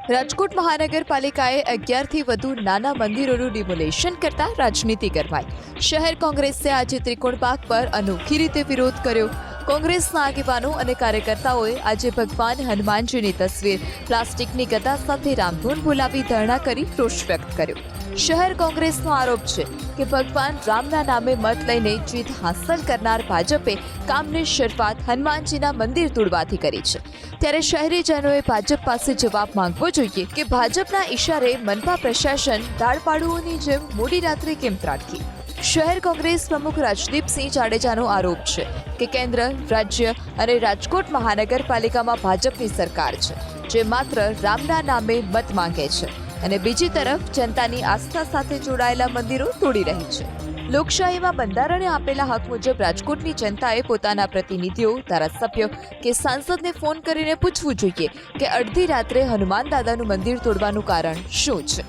રાજકોટ મહાનગરપાલિકાએ 11થી વધુ નાના મંદિરોનું ડિમોલેશન કરતા રાજનીતિ કરવાઈ। શહેર કોંગ્રેસે આજે ત્રિકોણ પાર્ક પર અનોખી રીતે વિરોધ કર્યો। કોંગ્રેસના આગેવાનો અને કાર્યકર્તાઓએ આજે ભગવાન હનુમાનજીની તસવીર પ્લાસ્ટિકની ગદા સાથે રામધૂન બોલાવી ધરણા કરી રોષ વ્યક્ત કર્યો। શહેર કોંગ્રેસનો આરોપ છે કે ભગવાન રામના નામે મત લઈને જીત હાંસલ કરનાર ભાજપે કામની શરૂઆત હનુમાનજીના મંદિર તોડવાથી કરી છે। ત્યારે શહેરીજનોએ ભાજપ પાસે જવાબ માંગવો જોઈએ કે ભાજપના ઇશારે મનપા પ્રશાસન દાળપાડુઓની જેમ મોડી રાત્રે કેમ ત્રાટકી। શહેર કોંગ્રેસ પ્રમુખ રાજદીપસિંહ જાડેજાનો આરોપ છે કે કેન્દ્ર, રાજ્ય અને રાજકોટ મહાનગરપાલિકામાં ભાજપની સરકાર છે, જે માત્ર રામના નામે મત માંગે છે અને બીજી તરફ જનતાની આસ્થા સાથે જોડાયેલા મંદિરો તોડી રહી છે। લોકશાહીમાં બંધારણે આપેલા હક મુજબ રાજકોટની જનતાએ પોતાના પ્રતિનિધિઓ, ધારાસભ્યો કે સાંસદને ફોન કરીને પૂછવું જોઈએ કે અડધી રાત્રે હનુમાન દાદાનું મંદિર તોડવાનું કારણ શું છે।